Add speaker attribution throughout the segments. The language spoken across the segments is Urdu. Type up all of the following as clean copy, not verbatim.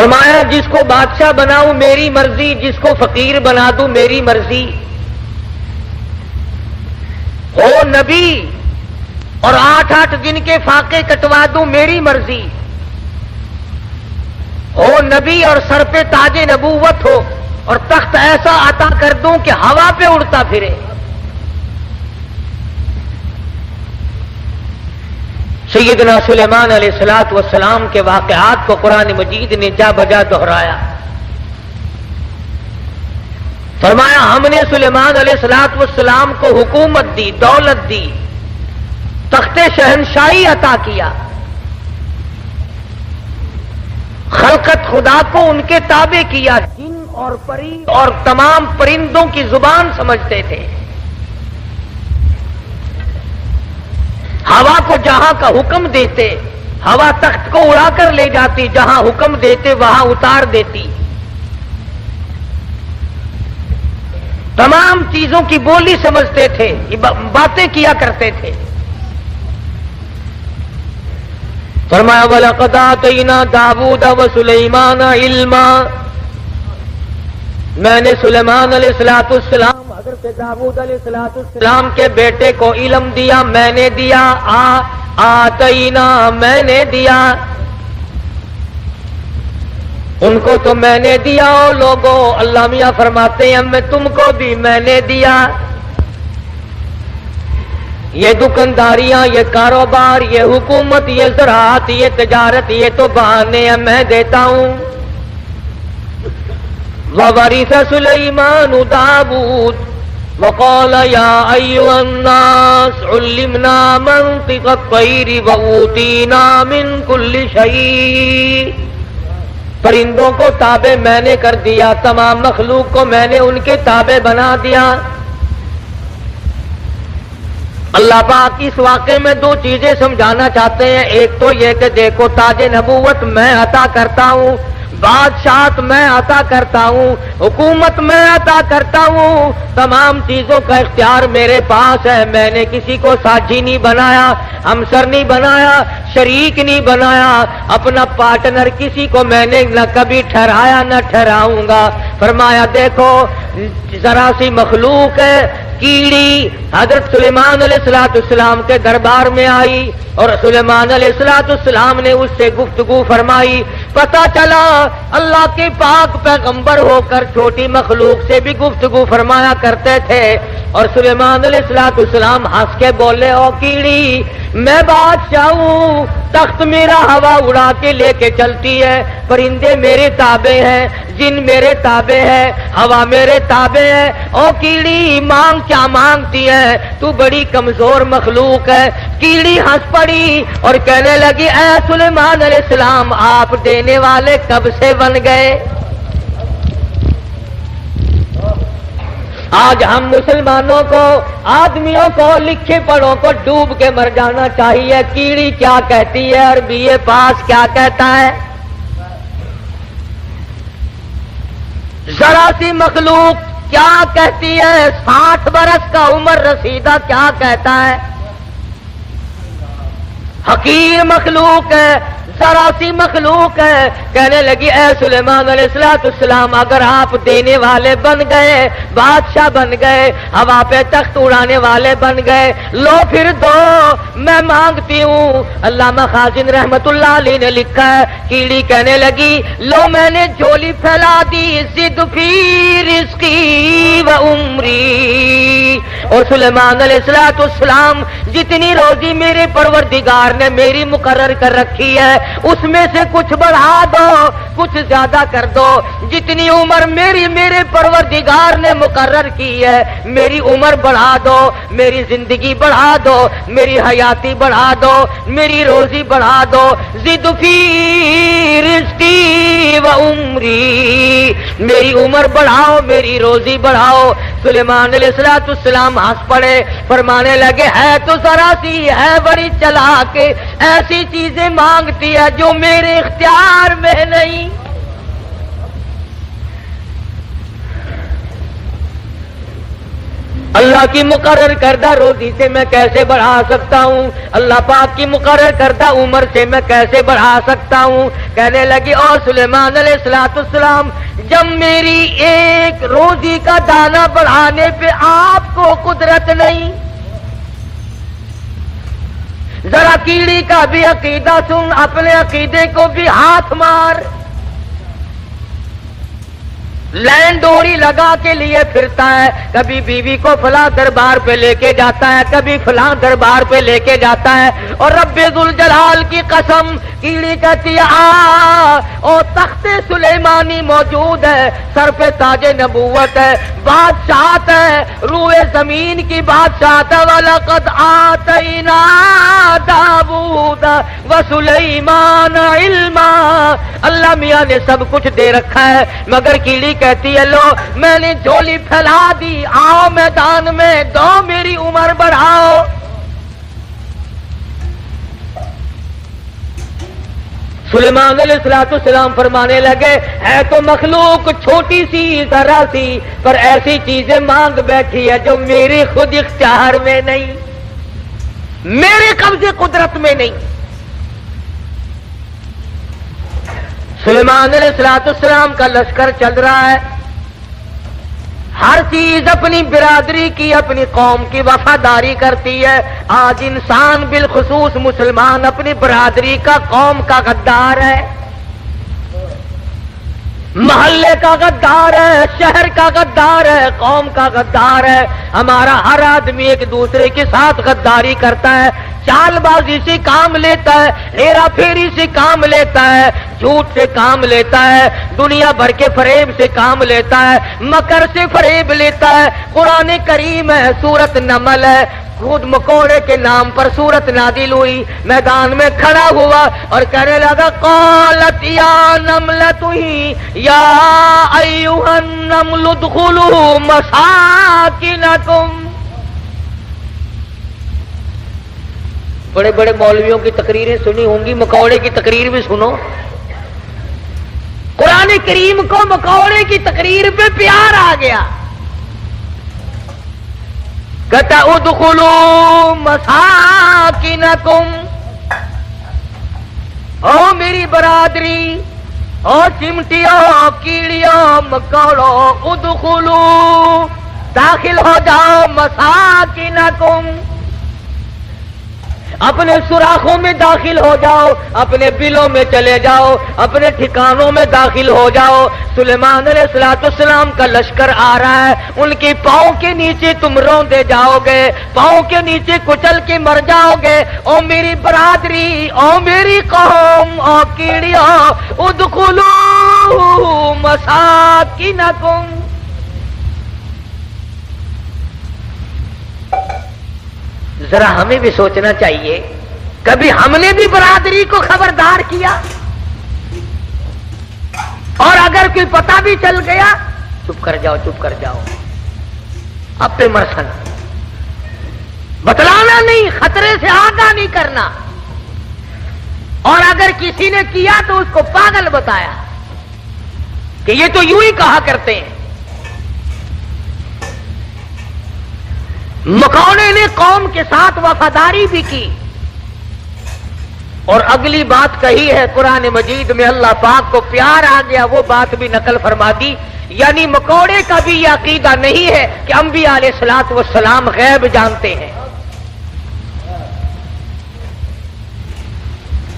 Speaker 1: فرمایا جس کو بادشاہ بناؤں میری مرضی، جس کو فقیر بنا دوں میری مرضی، ہو نبی اور 8 دن کے فاقے کٹوا دوں میری مرضی، ہو نبی اور سر پہ تاج نبوت ہو اور تخت ایسا عطا کر دوں کہ ہوا پہ اڑتا پھرے۔ سیدنا سلیمان علیہ الصلوۃ والسلام کے واقعات کو قرآن مجید نے جا بجا دہرایا۔ فرمایا ہم نے سلیمان علیہ الصلوۃ والسلام کو حکومت دی، دولت دی، تخت شہنشاہی عطا کیا، خلقت خدا کو ان کے تابع کیا، جن اور پری اور تمام پرندوں کی زبان سمجھتے تھے، ہوا کو جہاں کا حکم دیتے ہوا تخت کو اڑا کر لے جاتی، جہاں حکم دیتے وہاں اتار دیتی، تمام چیزوں کی بولی سمجھتے تھے، باتیں کیا کرتے تھے۔ فرمایا وَلَقَدْ آتَيْنَا دَاوُودَ وَسُلَيْمَانَ عِلْمًا، میں نے سلیمان علیہ السلام حضرت داؤد علیہ السلام کے بیٹے کو علم دیا، میں نے دیا، آتینا میں نے دیا، ان کو تو میں نے دیا۔ اور لوگوں اللہ میاں فرماتے ہیں میں تم کو بھی میں نے دیا۔ یہ دکانداریاں، یہ کاروبار، یہ حکومت، یہ زراعت، یہ تجارت، یہ تو بہانے ہیں، میں دیتا ہوں۔ وَوَرِثَ سُلَيْمَانُ دَاوُودَ وَقَالَ يَا أَيُّهَا النَّاسُ عُلِّمْنَا مَنطِقَ الطَّيْرِ وَأُوتِينَا مِن كُلِّ شَيْءٍ، پرندوں کو تابع میں نے کر دیا، تمام مخلوق کو میں نے ان کے تابع بنا دیا۔ اللہ پاک اس واقعے میں 2 چیزیں سمجھانا چاہتے ہیں، ایک تو یہ کہ دیکھو تاج نبوت میں عطا کرتا ہوں، بادشاہت میں عطا کرتا ہوں، حکومت میں عطا کرتا ہوں، تمام چیزوں کا اختیار میرے پاس ہے، میں نے کسی کو ساتھی نہیں بنایا، ہمسر نہیں بنایا، شریک نہیں بنایا، اپنا پارٹنر کسی کو میں نے نہ کبھی ٹھہرایا نہ ٹھہراؤں گا۔ فرمایا دیکھو ذرا سی مخلوق ہے، کیڑی حضرت سلیمان علیہ السلام کے دربار میں آئی اور سلیمان علیہ السلام نے اس سے گفتگو فرمائی، پتہ چلا اللہ کے پاک پیغمبر ہو کر چھوٹی مخلوق سے بھی گفتگو فرمایا کرتے تھے۔ اور سلیمان علیہ السلام ہنس کے بولے، او کیڑی میں بادشاہ ہوں، تخت میرا ہوا اڑا کے لے کے چلتی ہے، پرندے میرے تابع ہیں، جن میرے تابع ہے، ہوا میرے تابع ہے، او کیڑی مانگ کیا مانگتی ہے، تو بڑی کمزور مخلوق ہے۔ کیڑی ہنس پڑی اور کہنے لگی، اے سلیمان علیہ السلام آپ دینے والے کب سے بن گئے؟ آج ہم مسلمانوں کو، آدمیوں کو، لکھے پڑھوں کو ڈوب کے مر جانا چاہیے۔ کیڑی کیا کہتی ہے، عربی پاس کیا کہتا ہے؟ ذرا سی مخلوق کیا کہتی ہے؟ 60 برس کا عمر رسیدہ کیا کہتا ہے؟ حقیر مخلوق ہے، ذرا سی مخلوق ہے۔ کہنے لگی اے سلیمان علیہ السلام اگر آپ دینے والے بن گئے، بادشاہ بن گئے، ہوا پہ تخت اڑانے والے بن گئے، لو پھر دو، میں مانگتی ہوں۔ علامہ خازن رحمت اللہ علیہ نے لکھا ہے، کیڑی کہنے لگی لو میں نے جھولی پھیلا دی، زد فی رزقی و عمری۔ اور سلیمان علیہ السلام جتنی روزی میرے پروردگار نے میری مقرر کر رکھی ہے اس میں سے کچھ بڑھا دو، کچھ زیادہ کر دو، جتنی عمر میرے پروردگار نے مقرر کی ہے میری عمر بڑھا دو، میری زندگی بڑھا دو، میری حیاتی بڑھا دو، میری روزی بڑھا دو۔ زد فی رزقی و عمری، میری عمر بڑھاؤ، میری روزی بڑھاؤ۔ سلیمان علیہ السلام ہنس پڑے، فرمانے لگے ہے تو ذرا سی ہے بڑی چلاک، ایسی چیزیں مانگتی ہے جو میرے اختیار میں نہیں۔ اللہ اللہ کی مقرر کردہ روزی سے میں کیسے بڑھا سکتا ہوں؟ اللہ پاک کی مقرر کردہ عمر سے میں کیسے بڑھا سکتا ہوں؟ کہنے لگی اور سلیمان علیہ السلام جب میری ایک روزی کا دانہ بڑھانے پہ آپ کو قدرت نہیں، ذرا کیڑی کا بھی عقیدہ سن، اپنے عقیدے کو بھی ہاتھ مار، لین ڈوری لگا کے لیے پھرتا ہے، کبھی بیوی کو فلاں دربار پہ لے کے جاتا ہے، کبھی فلاں دربار پہ لے کے جاتا ہے، اور رب ذوالجلال کی قسم کیڑی کہتی ہے اور تخت سلیمانی موجود ہے، سر پہ تاج نبوت ہے، بادشاہت ہے، روئے زمین کی بادشاہت ہے، وَلَقَدْ آتَيْنَا دَاوُودَ وَسُلَيْمَانَ عِلْمًا، اللہ میاں نے سب کچھ دے رکھا ہے، مگر کیڑی کہتی ہے لو میں نے جھولی پھیلا دی، آؤ میدان میں دو میری عمر بڑھاؤ۔ سلیمان علیہ السلام فرمانے لگے ہے تو مخلوق چھوٹی سی ذرا سی، پر ایسی چیزیں مانگ بیٹھی ہے جو میری خود اختیار میں نہیں، میرے قبضے قدرت میں نہیں۔ سلیمان علیہ السلام کا لشکر چل رہا ہے، ہر چیز اپنی برادری کی، اپنی قوم کی وفاداری کرتی ہے۔ آج انسان بالخصوص مسلمان اپنی برادری کا، قوم کا غدار ہے، محلے کا غدار ہے، شہر کا غدار ہے، قوم کا غدار ہے۔ ہمارا ہر آدمی ایک دوسرے کے ساتھ غداری کرتا ہے، چال بازی سے کام لیتا ہے، ہیرا پھیری سے کام لیتا ہے، جھوٹ سے کام لیتا ہے، دنیا بھر کے فریب سے کام لیتا ہے، مکر سے فریب لیتا ہے۔ قرآن کریم ہے، سورت نمل ہے، خود مکوڑے کے نام پر سورت نازل ہوئی، میدان میں کھڑا ہوا اور کہنے لگا قالت یا نملۃ یا ایھا النمل ادخلوا مساکنکم۔ بڑے بڑے مولویوں کی تقریریں سنی ہوں گی، مکوڑے کی تقریر بھی سنو۔ قرآن کریم کو مکوڑے کی تقریر پہ پیار آ گیا، کہتا ادخلوا مساکنکم، او میری برادری، او چمٹیوں کیڑیوں مکوڑوں، ادخلوا داخل ہو جاؤ، مساکنکم اپنے سوراخوں میں داخل ہو جاؤ، اپنے بلوں میں چلے جاؤ، اپنے ٹھکانوں میں داخل ہو جاؤ۔ سلیمان علیہ السلام کا لشکر آ رہا ہے، ان کی پاؤں کے نیچے تم روندے جاؤ گے، پاؤں کے نیچے کچل کے مر جاؤ گے۔ او میری برادری، او میری قوم، او کیڑیوں، ادخلوا مساکنکم۔ ذرا ہمیں بھی سوچنا چاہیے، کبھی ہم نے بھی برادری کو خبردار کیا؟ اور اگر کوئی پتہ بھی چل گیا، چپ کر جاؤ، چپ کر جاؤ، اب پہ مرسن، بتلانا نہیں، خطرے سے آگاہ نہیں کرنا۔ اور اگر کسی نے کیا تو اس کو پاگل بتایا کہ یہ تو یوں ہی کہا کرتے ہیں۔ مکوڑے نے قوم کے ساتھ وفاداری بھی کی، اور اگلی بات کہی ہے قرآن مجید میں، اللہ پاک کو پیار آ گیا، وہ بات بھی نقل فرما دی۔ یعنی مکوڑے کا بھی یہ عقیدہ نہیں ہے کہ انبیاء علیہ الصلوۃ والسلام غیب جانتے ہیں۔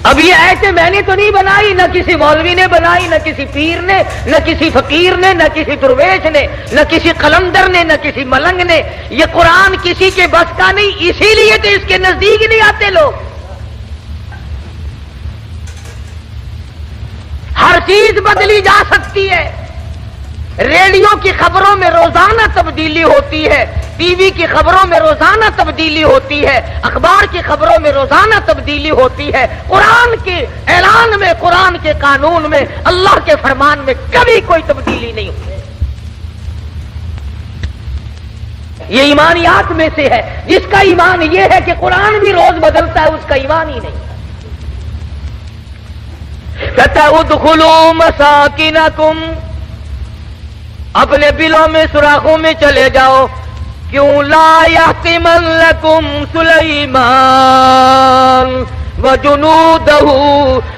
Speaker 1: اب یہ ایسے میں نے تو نہیں بنائی، نہ کسی مولوی نے بنائی، نہ کسی پیر نے، نہ کسی فقیر نے، نہ کسی درویش نے، نہ کسی قلندر نے، نہ کسی ملنگ نے۔ یہ قرآن کسی کے بس کا نہیں، اسی لیے تو اس کے نزدیک نہیں آتے لوگ۔ ہر چیز بدلی جا سکتی ہے، ریڈیو کی خبروں میں روزانہ تبدیلی ہوتی ہے، ٹی وی کی خبروں میں روزانہ تبدیلی ہوتی ہے، اخبار کی خبروں میں روزانہ تبدیلی ہوتی ہے۔ قرآن کے اعلان میں، قرآن کے قانون میں، اللہ کے فرمان میں کبھی کوئی تبدیلی نہیں ہوتی۔ یہ ایمانیات میں سے ہے، جس کا ایمان یہ ہے کہ قرآن بھی روز بدلتا ہے، اس کا ایمان ہی نہیں۔ کہتا ادخلوا مساکنکم، اپنے بلوں میں، سوراخوں میں چلے جاؤ۔ کیوں لا یحتمنکم سلیمان وجنودہ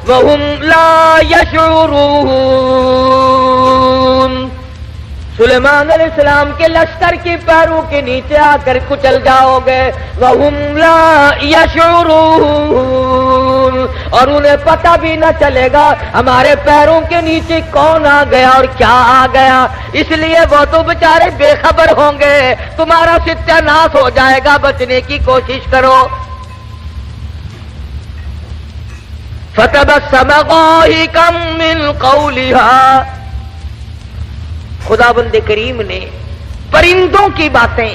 Speaker 1: وہم لا یشعرون. سلیمان علیہ السلام کے لشکر کی پیروں کے نیچے آ کر کچل جاؤ گے. وَهُمْ لَا يَشْعُرُونَ, اور انہیں پتہ بھی نہ چلے گا ہمارے پیروں کے نیچے کون آ گیا اور کیا آ گیا. اس لیے وہ تو بیچارے بے خبر ہوں گے, تمہارا ستیہ ناش ہو جائے گا, بچنے کی کوشش کرو. فَتَبَسَّمَ ضَاحِكًا مِّن قَوْلِهَا, خداوند کریم نے پرندوں کی باتیں,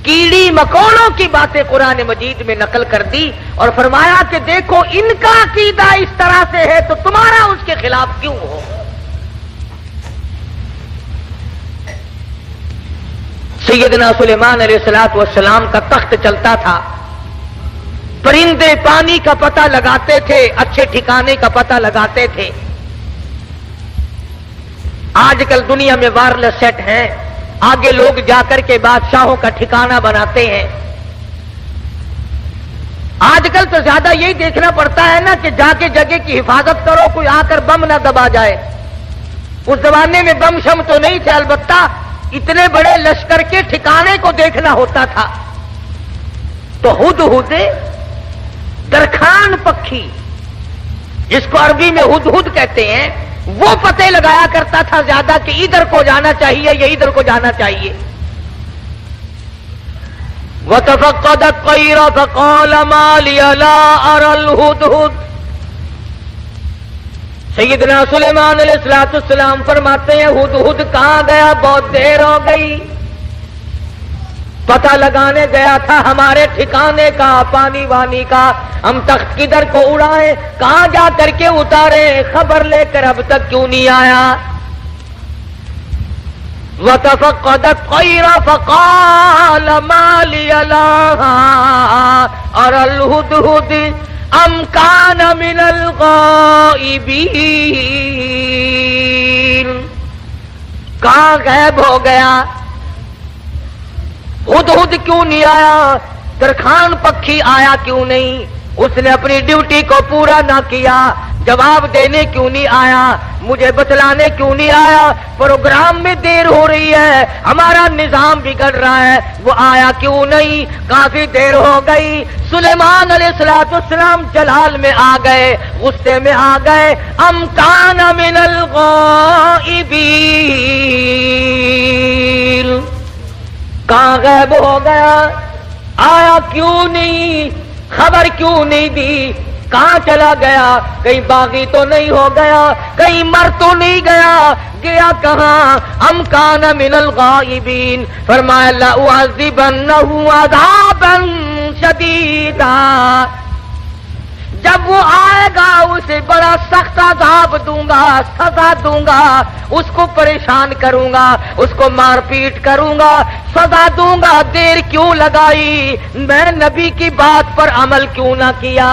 Speaker 1: کیڑی مکوڑوں کی باتیں قرآن مجید میں نقل کر دی اور فرمایا کہ دیکھو ان کا عقیدہ اس طرح سے ہے تو تمہارا اس کے خلاف کیوں ہو. سیدنا سلیمان علیہ السلام کا تخت چلتا تھا, پرندے پانی کا پتہ لگاتے تھے, اچھے ٹھکانے کا پتہ لگاتے تھے. آج کل دنیا میں وائرلیس سیٹ ہیں, آگے لوگ جا کر کے بادشاہوں کا ٹھکانہ بناتے ہیں. آج کل تو زیادہ یہی دیکھنا پڑتا ہے نا کہ جا کے جگہ کی حفاظت کرو, کوئی آ کر بم نہ دبا جائے. اس زمانے میں بم شم تو نہیں تھے, البتہ اتنے بڑے لشکر کے ٹھکانے کو دیکھنا ہوتا تھا. تو ہدہد درخان پکھی, جس کو عربی میں ہدہد کہتے ہیں, وہ پتے لگایا کرتا تھا زیادہ کہ ادھر کو جانا چاہیے یا ادھر کو جانا چاہیے. وَتَفَقَّدَ الطَّيْرَ فَقَالَ مَا لِيَ لَا أَرَى الْهُدْهُدَ. سیدنا سلیمان علیہ السلام فرماتے ہیں ہدہد کہاں گیا, بہت دیر ہو گئی, پتہ لگانے گیا تھا ہمارے ٹھکانے کا, پانی وانی کا, ہم تخت کدھر کو اڑائیں, کہاں جا کر کے اتارے, خبر لے کر اب تک کیوں نہیں آیا. وَتَفَقَّدَ الطَّيْرَ فَقَالَ مَا لِيَ لَا أَرَى الْهُدْهُدَ أَمْ كَانَ مِنَ الْغَائِبِينَ. کہاں غائب ہو گیا, ہدہد کیوں نہیں آیا, درخان پکھی آیا کیوں نہیں, اس نے اپنی ڈیوٹی کو پورا نہ کیا, جواب دینے کیوں نہیں آیا, مجھے بتلانے کیوں نہیں آیا, پروگرام میں دیر ہو رہی ہے, ہمارا نظام بگڑ رہا ہے, وہ آیا کیوں نہیں, کافی دیر ہو گئی. سلیمان علیہ السلام جلال میں آ گئے, غصے میں آ گئے. ام کان من الغائبین, کہاں غائب ہو گیا, آیا کیوں نہیں, خبر کیوں نہیں دی, کہاں چلا گیا, کہیں باغی تو نہیں ہو گیا, کہیں مر تو نہیں گیا, گیا کہاں. ام کان من الغائبین, فرمایا لأعذبنہ عذابا شدیدا, جب وہ آئے گا اسے بڑا سخت عذاب دوں گا, سزا دوں گا, اس کو پریشان کروں گا, اس کو مار پیٹ کروں گا, سزا دوں گا. دیر کیوں لگائی, میں نبی کی بات پر عمل کیوں نہ کیا.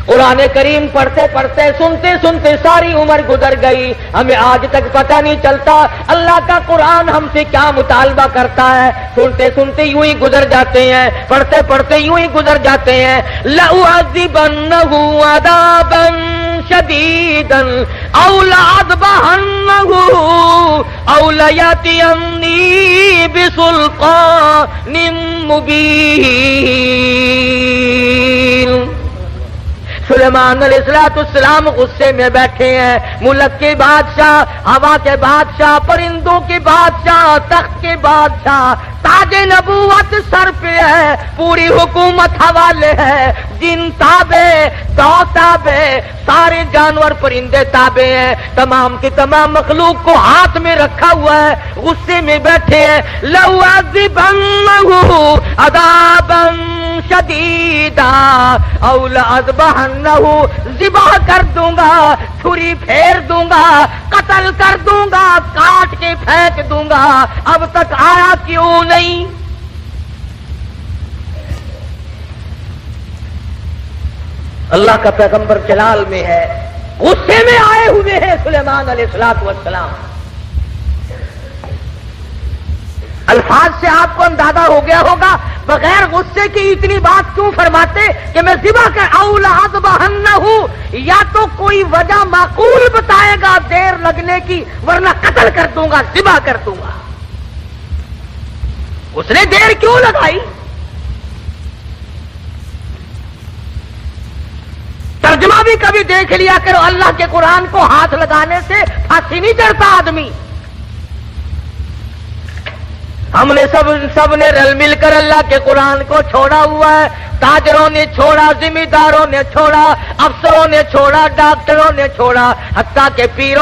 Speaker 1: قرآن کریم پڑھتے پڑھتے سنتے سنتے ساری عمر گزر گئی, ہمیں آج تک پتہ نہیں چلتا اللہ کا قرآن ہم سے کیا مطالبہ کرتا ہے. سنتے سنتے یوں ہی گزر جاتے ہیں, پڑھتے پڑھتے یوں ہی گزر جاتے ہیں. لَأُعَذِّبَنَّهُ عَذَابًا شَدِيدًا أَوْ لَأَذْبَحَنَّهُ أَوْ لَيَأْتِيَنِّي بِسُلْطَانٍ مُبِينٍ. سلیمان علیہ السلام غصے میں بیٹھے ہیں, ملک کے بادشاہ, ہوا کے بادشاہ, پرندوں کے بادشاہ, تخت کے بادشاہ, تاج نبوت سر پہ ہے, پوری حکومت حوالے ہے, جن تابع, دو تابع, سارے جانور پرندے تابع ہیں, تمام کی تمام مخلوق کو ہاتھ میں رکھا ہوا ہے, غصے میں بیٹھے ہیں. لَأُعَذِّبَنَّهُ عَذَابًا شَدِيدًا أَوْ لَأَذْبَحَنَّهُ, ذبح کر دوں گا, چھری پھیر دوں گا, قتل کر دوں گا, کاٹ کے پھینک دوں گا. اب تک آیا کیوں نہیں. اللہ کا پیغمبر جلال میں ہے, غصے میں آئے ہوئے ہیں سلیمان علیہ السلام. الفاظ سے آپ کو اندازہ ہو گیا ہوگا، بغیر غصے کی اتنی بات کیوں فرماتے کہ میں ذبح کر اولا اذبحنہ، یا تو کوئی وجہ معقول بتائے گا دیر لگنے کی، ورنہ قتل کر دوں گا، ذبح کر دوں گا۔ اس نے دیر کیوں لگائی؟ ترجمہ بھی کبھی دیکھ لیا کرو، اللہ کے قرآن کو ہاتھ لگانے سے پھانسی نہیں چڑھتا آدمی۔ ہم نے سب نے رل مل کر اللہ کے قرآن کو چھوڑا ہوا ہے، تاجروں نے چھوڑا، ذمہ داروں نے چھوڑا، افسروں نے چھوڑا، ڈاکٹروں نے چھوڑا، حتیٰ کہ پیر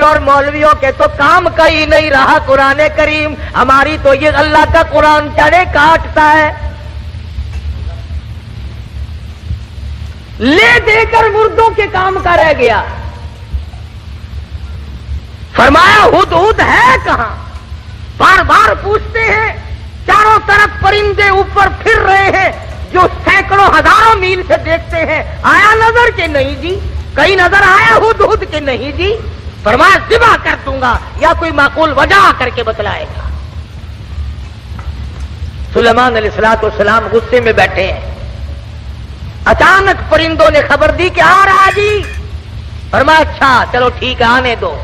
Speaker 1: اور مولویوں کے تو کام کا ہی نہیں رہا قرآن کریم۔ ہماری تو یہ اللہ کا قرآن چڑھے کاٹتا ہے، لے دے کر مردوں کے کام کا رہ گیا۔ فرمایا ہدہد ہے کہاں؟ بار بار پوچھتے ہیں، چاروں طرف پرندے اوپر پھر رہے ہیں جو سینکڑوں ہزاروں میل سے دیکھتے ہیں، آیا نظر کہ نہیں جی؟ کہیں نظر آیا ہدہد کہ نہیں جی؟ فرمایا ذبح کر دوں گا، یا کوئی معقول وجہ آ کر کے بتلائے گا۔ سلیمان علیہ السلام غصے میں بیٹھے ہیں، اچانک پرندوں نے خبر دی کہ آ رہا جی۔ فرمایا اچھا چلو ٹھیک ہے آنے دو۔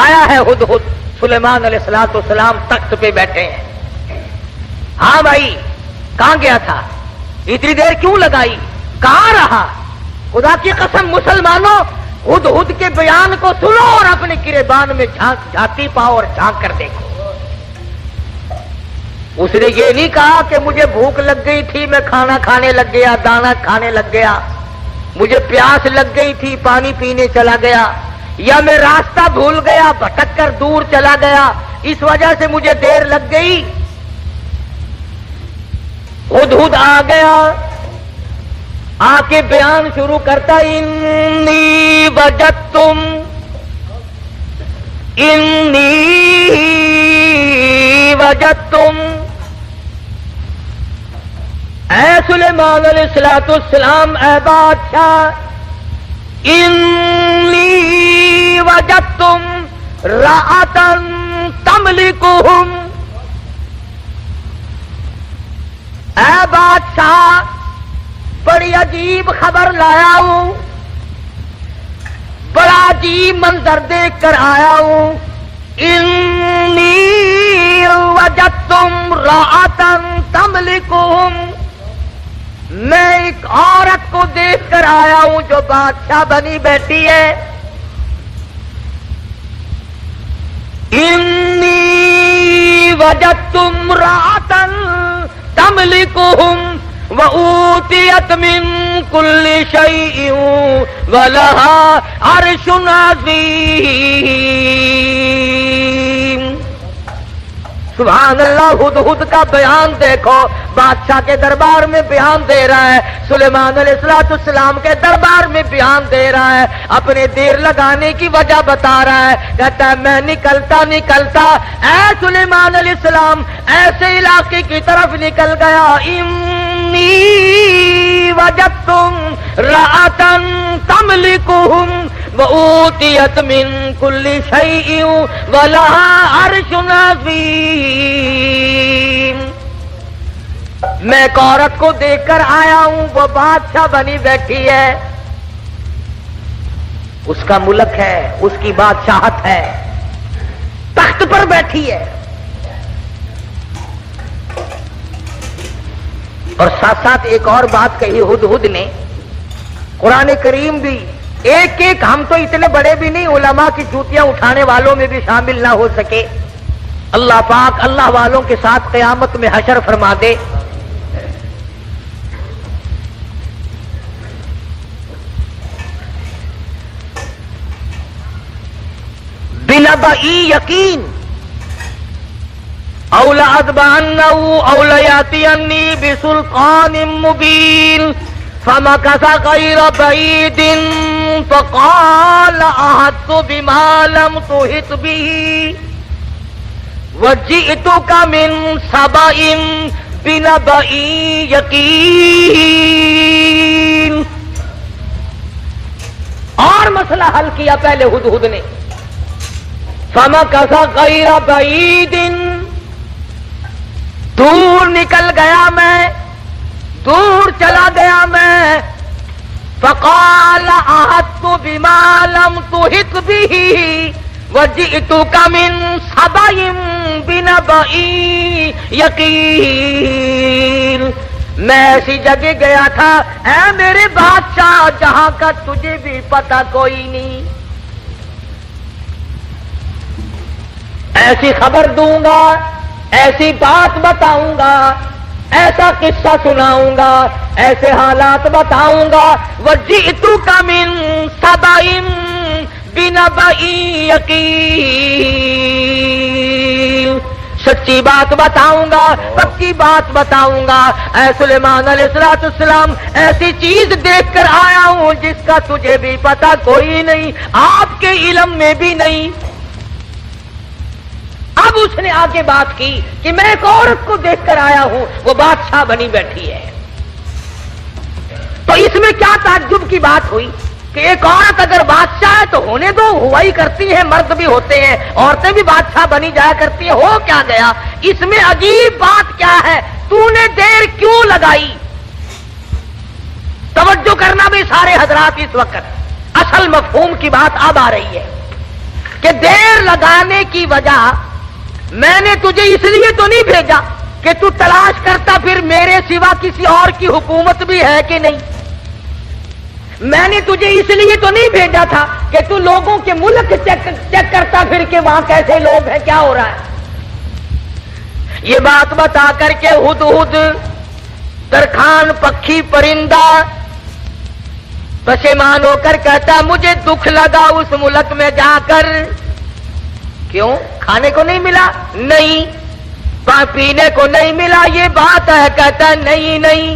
Speaker 1: آیا ہے ہدہد، سلیمان علیہ السلام تخت پہ بیٹھے ہیں۔ ہاں بھائی کہاں گیا تھا؟ اتنی دیر کیوں لگائی؟ کہاں رہا؟ خدا کی قسم مسلمانوں، ہدہد کے بیان کو سنو اور اپنے گریبان میں جھانتی پاؤ اور جھانک کر دیکھو۔ اس نے یہ نہیں کہا کہ مجھے بھوک لگ گئی تھی میں کھانا کھانے لگ گیا، دانا کھانے لگ گیا، مجھے پیاس لگ گئی تھی پانی پینے چلا گیا، یا میں راستہ بھول گیا بھٹک کر دور چلا گیا اس وجہ سے مجھے دیر لگ گئی۔ ہدہد آ گیا، آ کے بیان شروع کرتا، انی وجدتم، اے سلیمان علیہ السلام، اے بادشاہ، انی وجدتم رأتن تملکہم، اے بادشاہ بڑی عجیب خبر لایا ہوں، بڑا عجیب منظر دیکھ کر آیا ہوں۔ انی وجدتم رأتن تملکہم، میں ایک عورت کو دیکھ کر آیا ہوں جو بادشاہ بنی بیٹھی ہے۔ انی وجدتم امرأة تملکہم وَأُوتِيَتْ مِن كُلِّ شَيْءٍ وَلَهَا عَرْشٌ عَظِيمٌ۔ سبحان اللہ، ہدہد کا بیان دیکھو، بادشاہ کے دربار میں بیان دے رہا ہے، سلیمان علیہ السلام کے دربار میں بیان دے رہا ہے، اپنے دیر لگانے کی وجہ بتا رہا ہے، کہتا ہے میں نکلتا اے سلیمان علیہ السلام ایسے علاقے کی طرف نکل گیا، انی وجدتم رأتن تملکہم وَأُوتِيَتْ مِن كُلِّ شَيْءٍ وَلَهَا عَرْشٌ عَظِيمٌ۔ میں ایک عورت کو دیکھ کر آیا ہوں، وہ بادشاہ بنی بیٹھی ہے، اس کا ملک ہے، اس کی بادشاہت ہے، تخت پر بیٹھی ہے، اور ساتھ ساتھ ایک اور بات کہی ہدہد نے، قرآن کریم بھی ایک ایک، ہم تو اتنے بڑے بھی نہیں، علماء کی جوتیاں اٹھانے والوں میں بھی شامل نہ ہو سکے، اللہ پاک اللہ والوں کے ساتھ قیامت میں حشر فرما دے۔ بنبئی یقین، او لأذبحنہ او لیأتینی بسلطان مبین، فمکث غیر بعید فقال احطت بما لم تحط به وجئتک من سبأ بنبأ یقین۔ اور مسئلہ حل کیا پہلے ہدہد نے، فمکث غیر بعید، دور نکل گیا میں، دور چلا گیا میں. فقال احطت بما لم تحط به وجئتك من سبأ بنبأ یقین. میں ایسی جگہ گیا تھا اے میرے بادشاہ جہاں کا تجھے بھی پتہ کوئی نہیں. ایسی خبر دوں گا، ایسی بات بتاؤں گا، ایسا قصہ سناؤں گا، ایسے حالات بتاؤں گا. وجئتک من سبأ بنبأ یقین. سچی بات بتاؤں گا، پکی بات بتاؤں گا. اے سلیمان علیہ السلام ایسی چیز دیکھ کر آیا ہوں جس کا تجھے بھی پتہ کوئی نہیں، آپ کے علم میں بھی نہیں. اب اس نے آگے بات کی کہ میں ایک عورت کو دیکھ کر آیا ہوں، وہ بادشاہ بنی بیٹھی ہے. تو اس میں کیا تعجب کی بات ہوئی کہ ایک عورت اگر بادشاہ ہے تو ہونے دو، ہوا ہی کرتی ہے، مرد بھی ہوتے ہیں، عورتیں بھی بادشاہ بنی جایا کرتی ہیں. ہو کیا گیا؟ اس میں عجیب بات کیا ہے؟ تو نے دیر کیوں لگائی؟ توجہ کرنا بھی سارے حضرات اس وقت، اصل مفہوم کی بات اب آ رہی ہے کہ دیر لگانے کی وجہ میں نے تجھے اس لیے تو نہیں بھیجا کہ تو تلاش کرتا پھر میرے سوا کسی اور کی حکومت بھی ہے کہ نہیں. میں نے تجھے اس لیے تو نہیں بھیجا تھا کہ تو لوگوں کے ملک چیک کرتا پھر کہ وہاں کیسے لوگ ہیں، کیا ہو رہا ہے. یہ بات بتا کر کے ہدہد درخان پکھی پرندہ پشیمان ہو کر کہتا مجھے دکھ لگا اس ملک میں جا کر. کیوں؟ کھانے کو نہیں ملا؟ نہیں. پینے کو نہیں ملا؟ یہ بات ہے. کہتا نہیں نہیں.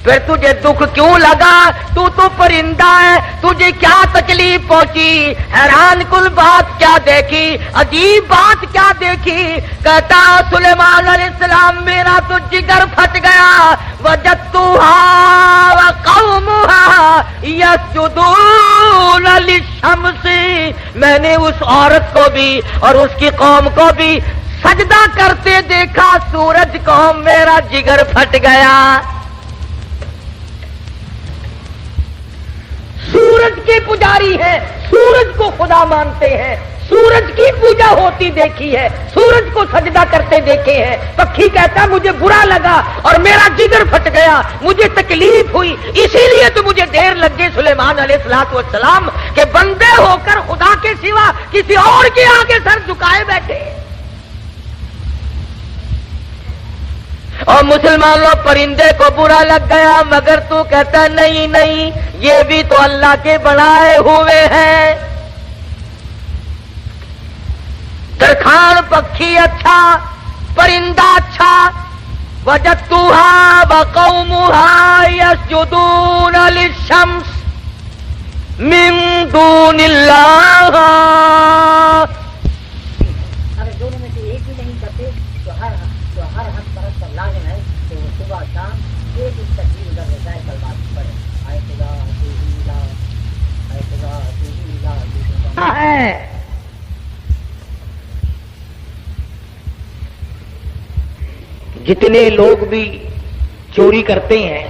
Speaker 1: پھر تجھے دکھ کیوں لگا؟ تو پرندہ ہے، تجھے کیا تکلیف پہنچی؟ حیران کل بات کیا دیکھی؟ عجیب بات کیا دیکھی؟ کہتا سلیمان علیہ السلام میرا تو جگر پھٹ گیا. وجدتها وقومها يسجدون للشمس. میں نے اس عورت کو بھی اور اس کی قوم کو بھی سجدہ کرتے دیکھا سورج کو. میرا جگر پھٹ گیا. سورج کے پجاری ہیں، سورج کو خدا مانتے ہیں، سورج کی پوجا ہوتی دیکھی ہے، سورج کو سجدہ کرتے دیکھے ہیں. پکھی کہتا مجھے برا لگا اور میرا جگر پھٹ گیا، مجھے تکلیف ہوئی، اسی لیے تو مجھے دیر لگ گئی سلیمان علیہ السلام کہ بندے ہو کر خدا کے سوا کسی اور کے آگے سر جھکائے بیٹھے. اور مسلمانوں پرندے کو برا لگ گیا، مگر تو کہتا نہیں نہیں یہ بھی تو اللہ کے بنائے ہوئے ہیں. درخان پکھی اچھا، پرندہ اچھا. وجدتها وقومها يسجدون للشمس من دون اللہ.
Speaker 2: اگر دونوں میں سے ایک بھی نہیں کرتے تو ہر حق پرست پر لازم ہے کہ وہ صبح شام ایک اس تکبیر ادھر رضائے کلمات پڑھے. آئے خدا تو ہی لا، آئے خدا تو ہی لا.
Speaker 1: جتنے لوگ بھی چوری کرتے ہیں،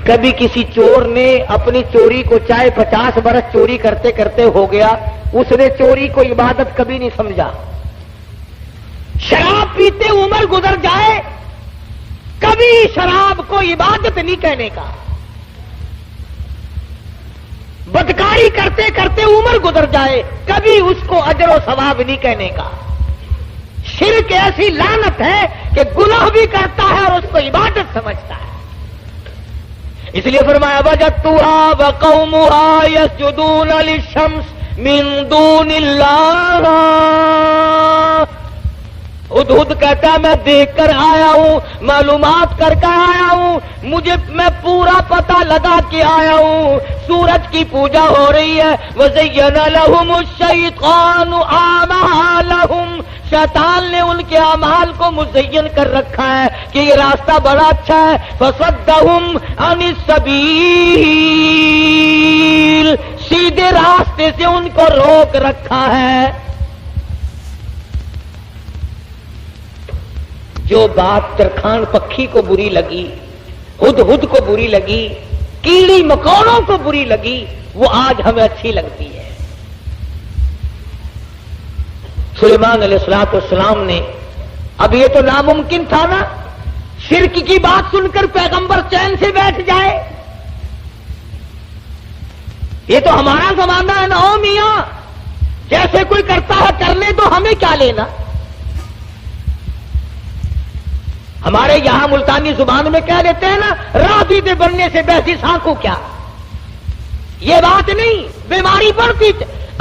Speaker 1: کبھی کسی چور نے اپنی چوری کو چاہے 50 برس چوری کرتے کرتے ہو گیا، اس نے چوری کو عبادت کبھی نہیں سمجھا. شراب پیتے عمر گزر جائے، کبھی شراب کو عبادت نہیں کہنے کا. بدکاری کرتے کرتے عمر گزر جائے، کبھی اس کو اجر و ثواب نہیں کہنے کا. شرک ایسی لعنت ہے کہ گناہ بھی کرتا ہے اور اس کو عبادت سمجھتا ہے. اس لیے فرمایا وجدتها وقومها يسجدون للشمس من دون اللہ. ہدہد کہتا ہے میں دیکھ کر آیا ہوں، معلومات کر کے آیا ہوں، میں پورا پتہ لگا کے آیا ہوں. سورج کی پوجا ہو رہی ہے. وَزَيَّنَ لَهُمُ الشَّيْطَانُ أَعْمَالَهُمْ. شیطان نے ان کے اعمال کو مزین کر رکھا ہے کہ یہ راستہ بڑا اچھا ہے. فَصَدَّهُمْ عَنِ السَّبِيلِ. سیدھے راستے سے ان کو روک رکھا ہے. جو بات ترکھان پکھی کو بری لگی، ہدہد کو بری لگی، کیڑی مکوڑوں کو بری لگی، وہ آج ہمیں اچھی لگتی ہے۔ سلیمان علیہ السلام نے، اب یہ تو ناممکن تھا نا، شرک کی بات سن کر پیغمبر چین سے بیٹھ جائے، یہ تو ہمارا زمانہ ہے نا، او میاں جیسے کوئی کرتا ہے کرنے تو ہمیں کیا لینا۔ ہمارے یہاں ملتانی زبان میں کہہ دیتے ہیں نا، رابطے دے بننے سے بحثی سانکھوں کیا، یہ بات نہیں، بیماری بڑھتی۔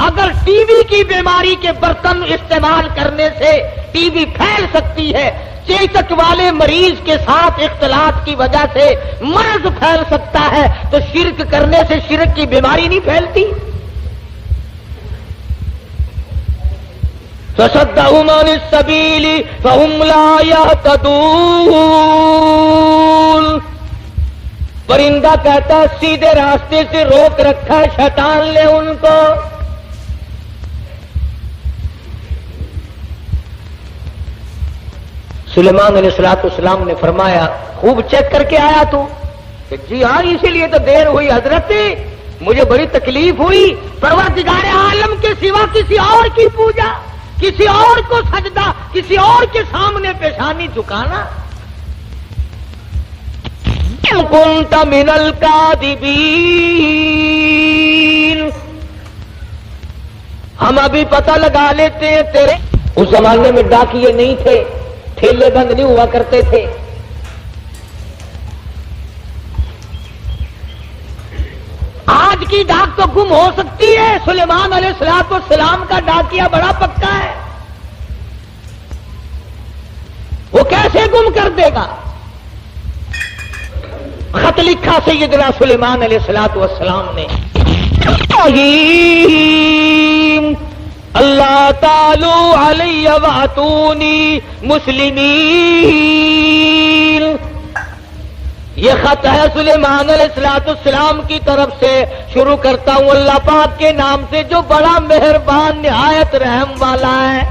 Speaker 1: اگر ٹی وی کی بیماری کے برتن استعمال کرنے سے ٹی وی پھیل سکتی ہے، چیچک والے مریض کے ساتھ اختلاط کی وجہ سے مرض پھیل سکتا ہے، تو شرک کرنے سے شرک کی بیماری نہیں پھیلتی؟ فَصَدَّهُمْ عَنِ السَّبِيلِ فَهُمْ لَا يَهْتَدُونَ۔ پرندہ کہتا سیدھے راستے سے روک رکھا، شیطان لے ان کو۔ سلیمان علیہ السلام نے فرمایا، خوب چیک کر کے آیا تو؟ کہ جی ہاں، اسی لیے تو دیر ہوئی حضرت، مجھے بڑی تکلیف ہوئی، پروردگار عالم کے سوا کسی اور کی پوجا، کسی اور کو سجدہ، کسی اور کے سامنے پیشانی جھکانا۔ كنت من الكاذبین، ہم ابھی پتہ لگا لیتے ہیں تیرے۔ اس زمانے میں ڈاکیے نہیں تھے، ٹھیلے بند نہیں ہوا کرتے تھے، آج کی ڈاک تو گم ہو سکتی ہے، سلیمان علیہ السلام کا ڈاکیا بڑا پکا ہے، وہ کیسے گم کر دے گا؟ خط لکھا سیدنا سلیمان علیہ السلام نے، اللہ تعالی علی واتونی مسلمین۔ یہ خط ہے سلیمان علیہ السلام کی طرف سے، شروع کرتا ہوں اللہ پاک کے نام سے جو بڑا مہربان نہایت رحم والا ہے۔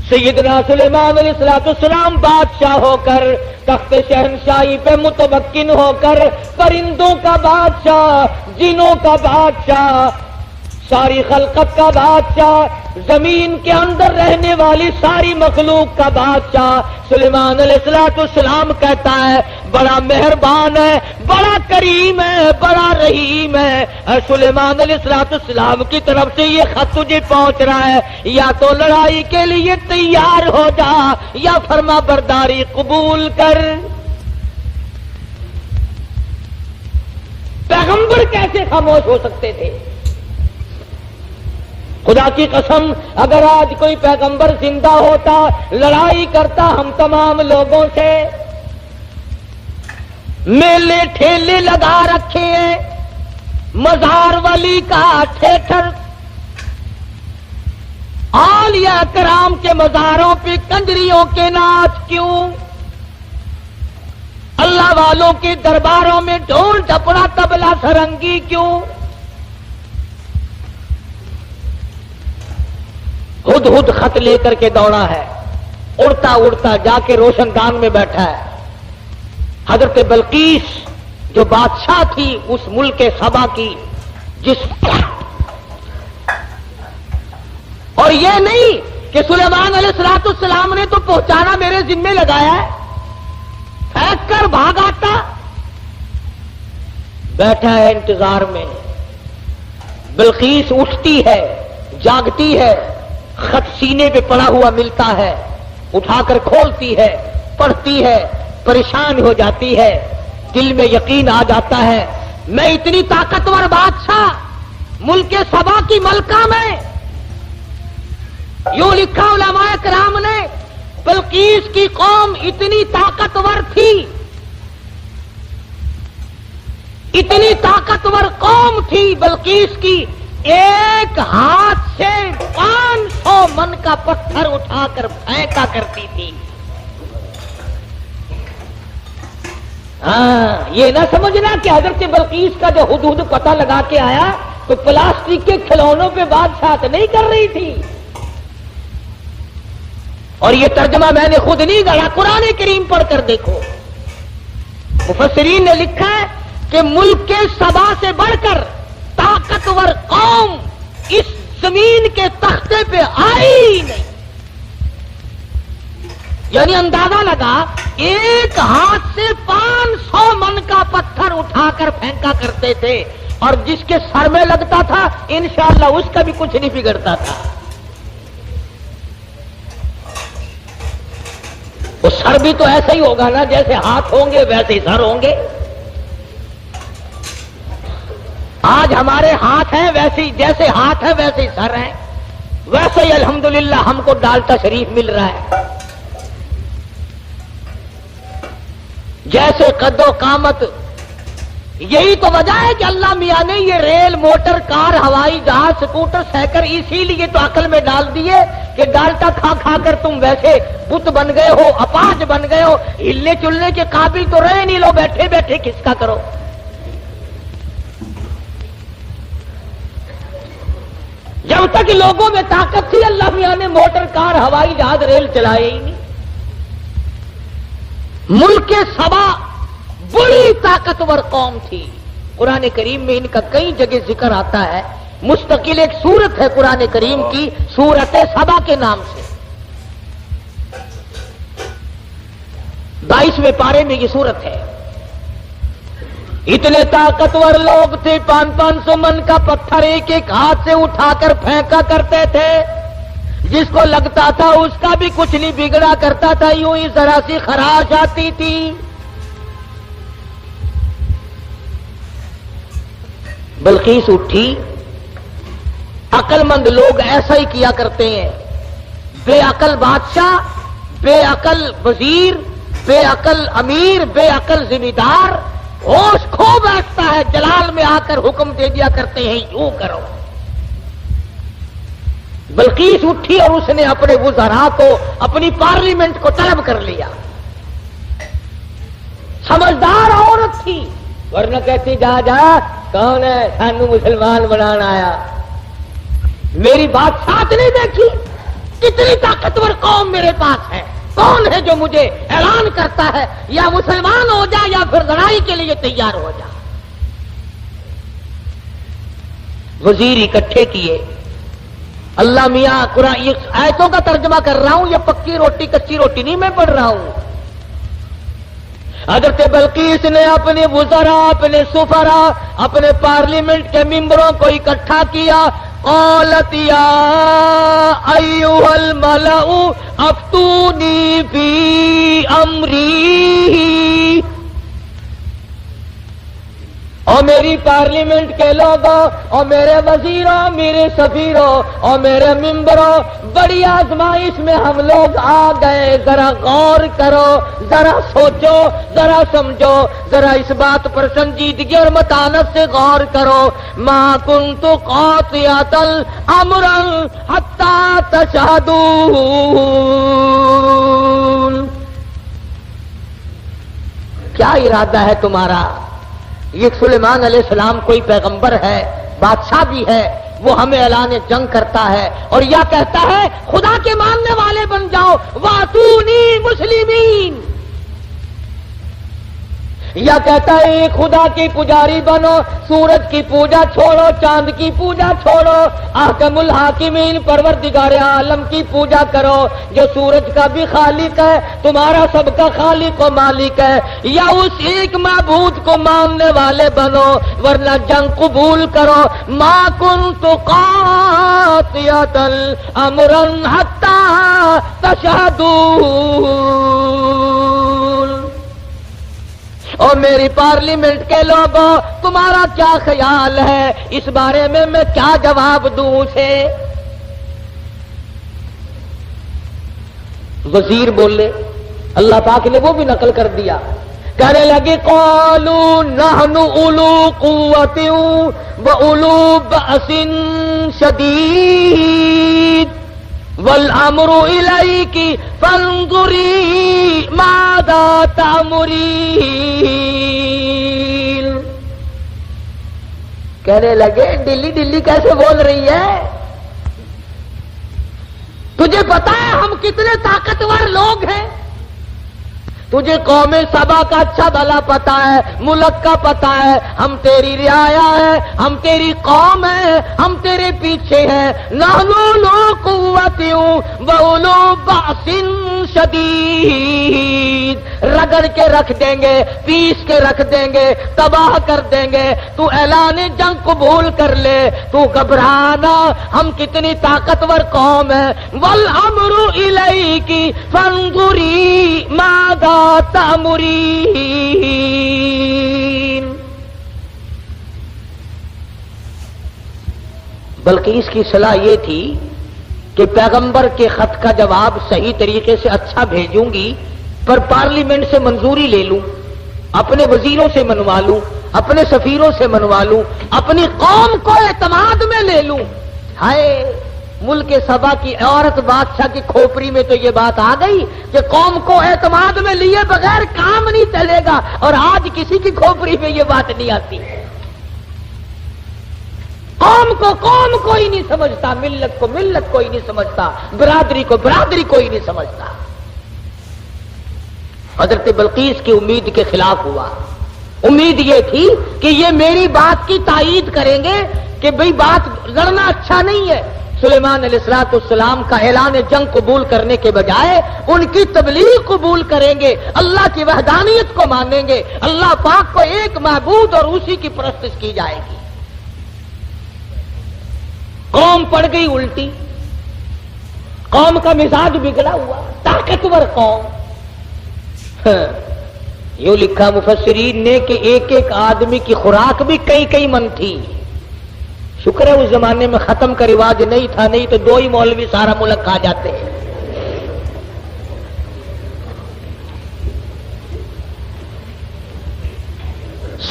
Speaker 1: سیدنا سلیمان علیہ السلام بادشاہ ہو کر، تخت شہنشاہی پہ متمکن ہو کر، پرندوں کا بادشاہ، جنوں کا بادشاہ، ساری خلقت کا بادشاہ، زمین کے اندر رہنے والی ساری مخلوق کا بادشاہ سلیمان علیہ السلام کہتا ہے بڑا مہربان ہے، بڑا کریم ہے، بڑا رحیم ہے۔ سلیمان علیہ السلام کی طرف سے یہ خط تجھے پہنچ رہا ہے، یا تو لڑائی کے لیے تیار ہو جا یا فرما برداری قبول کر۔ پیغمبر کیسے خاموش ہو سکتے تھے؟ خدا کی قسم، اگر آج کوئی پیغمبر زندہ ہوتا، لڑائی کرتا ہم تمام لوگوں سے، میلے ٹھیلے لگا رکھے ہیں، مزار ولی کا تھیٹر، اولیاء کرام کے مزاروں پہ کنجریوں کے ناچ کیوں؟ اللہ والوں کے درباروں میں ڈھول ڈپڑا طبلہ سرنگی کیوں؟ ہد خط لے کر کے دوڑا ہے، اڑتا اڑتا جا کے روشن دان میں بیٹھا ہے۔ حضرت بلقیس جو بادشاہ تھی اس ملک سبا کی، جس اور یہ نہیں کہ سلیمان علیہ السلام نے تو پہنچانا میرے ذمے لگایا ہے، پھینک کر بھاگ آتا، بیٹھا ہے انتظار میں۔ بلقیس اٹھتی ہے، جاگتی ہے، خط سینے پہ پڑا ہوا ملتا ہے، اٹھا کر کھولتی ہے، پڑھتی ہے، پریشان ہو جاتی ہے، دل میں یقین آ جاتا ہے میں اتنی طاقتور بادشاہ ملک سبا کی ملکہ میں، یوں لکھا علماء کرام نے، بلقیس کی قوم اتنی طاقتور تھی، اتنی طاقتور قوم تھی بلقیس کی، ایک ہاتھ سے 500 من کا پتھر اٹھا کر پھینکا کرتی تھی۔ ہاں، یہ نہ سمجھنا کہ حضرت بلقیس کا جو حدود پتہ لگا کے آیا تو پلاسٹک کے کھلونوں پہ بادشاہت نہیں کر رہی تھی، اور یہ ترجمہ میں نے خود نہیں گڑھا، قرآن کریم پڑھ کر دیکھو. مفسرین نے لکھا ہے کہ ملک کے سبا سے بڑھ کر طاقتور قوم اس زمین کے تختے پہ آئی ہی نہیں. یعنی اندازہ لگا ایک ہاتھ سے 500 من کا پتھر اٹھا کر پھینکا کرتے تھے، اور جس کے سر میں لگتا تھا انشاءاللہ اس کا بھی کچھ نہیں بگڑتا تھا. وہ سر بھی تو ایسا ہی ہوگا نا، جیسے ہاتھ ہوں گے ویسے ہی سر ہوں گے. آج ہمارے ہاتھ ہیں ویسے ہی، جیسے ہاتھ ہے ویسے ہی سر ہیں. ویسے ہی الحمدللہ ہم کو ڈالٹا شریف مل رہا ہے. جیسے قد و قامت. یہی تو وجہ ہے کہ اللہ میاں نے یہ ریل، موٹر، کار، ہوائی جہاز، سکوٹر، سائیکل اسی لیے تو عقل میں ڈال دیے کہ ڈالٹا کھا کھا کر تم ویسے بت بن گئے ہو، اپاہج بن گئے ہو، ہلنے چلنے کے قابل تو رہے نہیں. لو بیٹھے بیٹھے کس کا کرو. جب تک لوگوں میں طاقت تھی اللہ میاں نے موٹر، کار، ہوائی جہاز، ریل چلائے ہی نہیں. ملک کے سبا بڑی طاقتور قوم تھی. قرآن کریم میں ان کا کئی جگہ ذکر آتا ہے. مستقل ایک سورت ہے قرآن کریم کی، سورت سبا کے نام سے. 22ویں پارے میں یہ سورت ہے. اتنے طاقتور لوگ تھے، 500 من کا پتھر ایک ایک ہاتھ سے اٹھا کر پھینکا کرتے تھے. جس کو لگتا تھا اس کا بھی کچھ نہیں بگڑا کرتا تھا، یوں ہی ذرا سی خراش آتی تھی. بلقیس اٹھی. عقل مند لوگ ایسا ہی کیا کرتے ہیں. بے عقل بادشاہ، بے عقل وزیر، بے عقل امیر، بے عقل ذمہ دار ہوش کھو بیٹھتا ہے، جلال میں آ کر حکم دے دیا کرتے ہیں یوں کرو. بلقیس اٹھی اور اس نے اپنے وزراء کو، اپنی پارلیمنٹ کو طلب کر لیا. سمجھدار عورت تھی، ورنہ کہتی جا جا کون ہے سانو مسلمان بنانا آیا. میری بات ساتھ نہیں دیکھی. کتنی طاقتور قوم میرے پاس ہے. کون ہے جو مجھے اعلان کرتا ہے یا مسلمان ہو جا یا پھر لڑائی کے لیے تیار ہو جا. وزیر اکٹھے کیے. اللہ میاں قرآن یہ آیتوں کا ترجمہ کر رہا ہوں، یہ پکی روٹی کچی روٹی نہیں میں پڑھ رہا ہوں. حضرت بلقیس نے اپنے وزراء، اپنے سفراء، اپنے پارلیمنٹ کے ممبروں کو اکٹھا کیا. قالت یا ایھا الملأ افتونی فی امری. اور میری پارلیمنٹ کے لوگوں، اور میرے وزیروں، میرے سفیروں اور میرے ممبروں، بڑی آزمائش میں ہم لوگ آ گئے. ذرا غور کرو، ذرا سوچو، ذرا سمجھو، ذرا اس بات پر سنجیدگی اور متانت سے غور کرو. ما کنت قاطعۃ امرا حتی تشہدون. کیا ارادہ ہے تمہارا؟ یہ سلیمان علیہ السلام کوئی پیغمبر ہے، بادشاہ بھی ہے، وہ ہمیں اعلان جنگ کرتا ہے اور یا کہتا ہے خدا کے ماننے والے بن جاؤ، واتونی مسلمین. یا کہتا ہے ایک خدا کی پجاری بنو، سورج کی پوجا چھوڑو، چاند کی پوجا چھوڑو، احکم الحاکمین پروردگار عالم کی پوجا کرو جو سورج کا بھی خالق ہے، تمہارا سب کا خالق و مالک ہے. یا اس ایک معبود کو ماننے والے بنو ورنہ جنگ قبول کرو. ما کنت قاطعۃ امرا حتی تشہدون. اور میری پارلیمنٹ کے لوگوں، تمہارا کیا خیال ہے اس بارے میں کیا جواب دوں اسے؟ وزیر بولے، اللہ پاک نے وہ بھی نقل کر دیا. کہنے لگے قالوا نحن اولو قوت واولو بأس شدید والامر الیک فانظری ماذا تأمرین. کہنے لگے ڈلی ڈلی کیسے بول رہی ہے؟ تجھے پتا ہے ہم کتنے طاقتور لوگ ہیں؟ تجھے قوم سبا کا اچھا بھلا پتا ہے، ملک کا پتا ہے، ہم تیری رعایا ہے، ہم تیری قوم ہے، ہم تیرے پیچھے ہیں۔ نحنو لو قوت وَأُولُو بَأْسٍ شدید، رگڑ کے رکھ دیں گے، پیس کے رکھ دیں گے، تباہ کر دیں گے۔ تو اعلان جنگ قبول کر لے، تو گھبرانا، ہم کتنی طاقتور قوم ہے۔ وَالْأَمْرُ إِلَيْكِ فَانظُرِي مَاذَا تَأْمُرِينَ۔ بلکہ اس کی صلاح یہ تھی کہ پیغمبر کے خط کا جواب صحیح طریقے سے اچھا بھیجوں گی، پر پارلیمنٹ سے منظوری لے لوں، اپنے وزیروں سے منوا لوں، اپنے سفیروں سے منوا لوں، اپنی قوم کو اعتماد میں لے لوں۔ ہائے، ملک سبا کی عورت بادشاہ کی کھوپڑی میں تو یہ بات آ گئی کہ قوم کو اعتماد میں لیے بغیر کام نہیں چلے گا، اور آج کسی کی کھوپڑی میں یہ بات نہیں آتی۔ قوم کو کوئی نہیں سمجھتا، ملت کو ملت کوئی نہیں سمجھتا، برادری کو برادری کوئی نہیں سمجھتا۔ حضرت بلقیس کی امید کے خلاف ہوا۔ امید یہ تھی کہ یہ میری بات کی تائید کریں گے کہ بھئی بات لڑنا اچھا نہیں ہے۔ سلیمان علیہ السلام کا اعلان جنگ قبول کرنے کے بجائے ان کی تبلیغ قبول کریں گے، اللہ کی وحدانیت کو مانیں گے، اللہ پاک کو ایک معبود اور اسی کی پرستش کی جائے گی۔ قوم پڑ گئی الٹی، قوم کا مزاج بگڑا ہوا، طاقتور قوم۔ یوں لکھا مفسرین نے کہ ایک ایک آدمی کی خوراک بھی کئی من تھی۔ شکر ہے اس زمانے میں ختم کا رواج نہیں تھا، نہیں تو 2 ہی مولوی سارا ملک کھا جاتے ہیں۔